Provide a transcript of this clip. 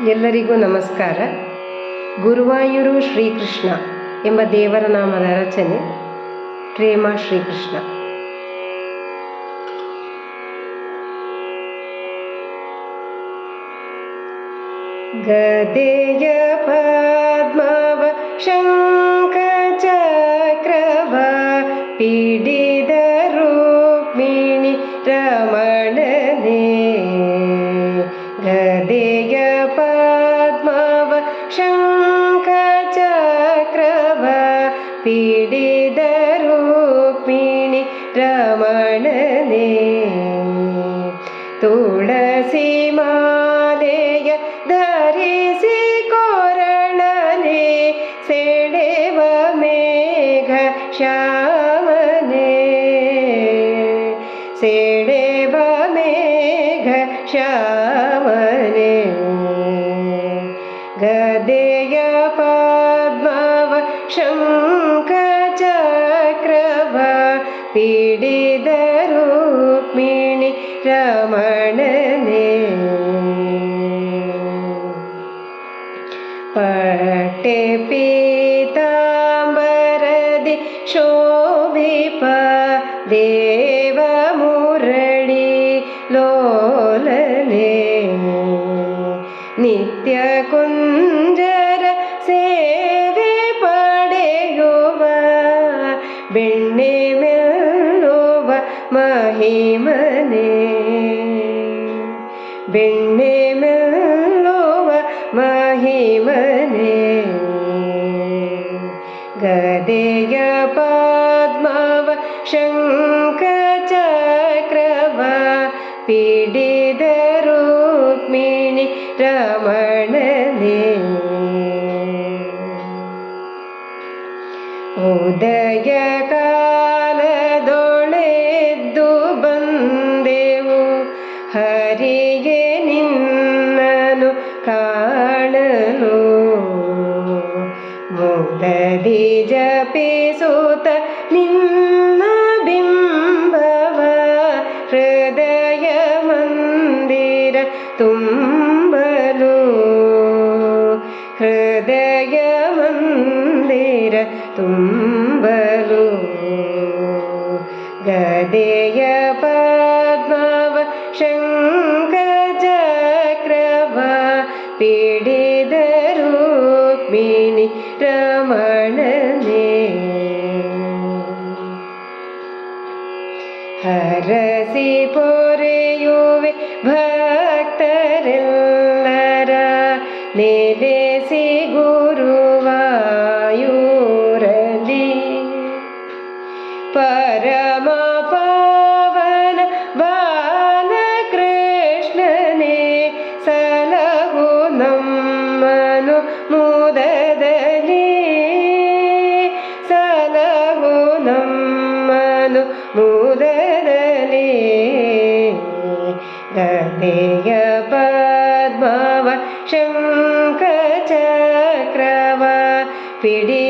ಎಲ್ಲರಿಗೂ ನಮಸ್ಕಾರ. ಗುರುವಾಯೂರು ಶ್ರೀಕೃಷ್ಣ ಎಂಬ ದೇವರ ನಾಮದ ರಚನೆ ಪ್ರೇಮ ಶ್ರೀಕೃಷ್ಣ. ಗದೆಯ ಪದ್ಮವ ಶಂಖ ಚಕ್ರವ ಪಿಡಿದ ರುಕ್ಮಿಣಿ ರಮಣನೇ. ಗದೆಯ ಪದ್ಮವ ಶಂಖ ಚಕ್ರವ ಪಿಡಿದ ರುಕ್ಮಿಣಿ ರಮಣನೇ. ತುಳಸಿ ಮಾಲೆಯ ಧರಿಸಿ ಕೋರಣನೆ ಸೆಳೆವ ಮೇಘ ಶ್ಯಾಮನೆ. ಸೆಳೆವ ಮೇಘ ಶ್ಯಾಮನೆ. ಗದೆಯ ಪದ್ಮವ ಶಂಖ ಚಕ್ರವ ಪಿಡಿದ ರುಕ್ಮಿಣಿ ರಮಣನೆ. ಪಟ್ಟೆ ಪೀತಾಂಬರದಿ ಶೋಭಿಪ ದೇವ ಮುರಳಿ ಲೋಲನೆ. ನಿತ್ಯ ಕುಂಜರ ಸೇವೆ ಪಡೆಯುವ ಬೆಣ್ಣೆ ಮೆಲ್ಲುವ ಮಹಿಮನೆ. ಬೆಣ್ಣೆ ಮೆಲ್ಲುವ ಮಹಿಮನೆ. ಗದೆಯ ಪದ್ಮವ ಶಂಖ ಚಕ್ರವ ಪಿಡಿದ ರುಕ್ಮಿಣಿ ರಮಣನೆ. ಉದಯ ಕಾಲದೊಳೆದ್ದು ಬಂದೆವು ಹರಿಗೆ ನಿನ್ನನು ಕಾಣಲು. ಮುದದಿ ಜಪಿಸುತ್ತ ನಿನ್ನ ಬಿಂಬವ ಹೃದಯ ಮಂದಿರ ತುಂಬಲು. ಹೃದಯ ಮಂದಿರ ತುಂಬಲು. ಗದೆಯ ಪದ್ಮವ ಶಂಖ ಚಕ್ರವ ಪಿಡಿದ ರುಕ್ಮಿಣಿ ರಮಣನೆ. ಹರಸಿ ಪೊರೆಯುವೆ ಭಕ್ತರೆಲ್ಲರ ನೆಲೆಸಿ ಗುರುವಾಯೂರಲಿ. ಪರಮ ಪಾವನ ಬಾಲಕೃಷ್ಣನೇ ಸಲಹು ನಮ್ಮನು ಮುದದಲ್ಲಿ. ಸಲಹು ನಮ್ಮನು ಮುದದಲ್ಲಿ. ಗದೆಯ ಪದ್ಮವ ಶಂಖ ಚಕ್ರವ ಪಿಡಿ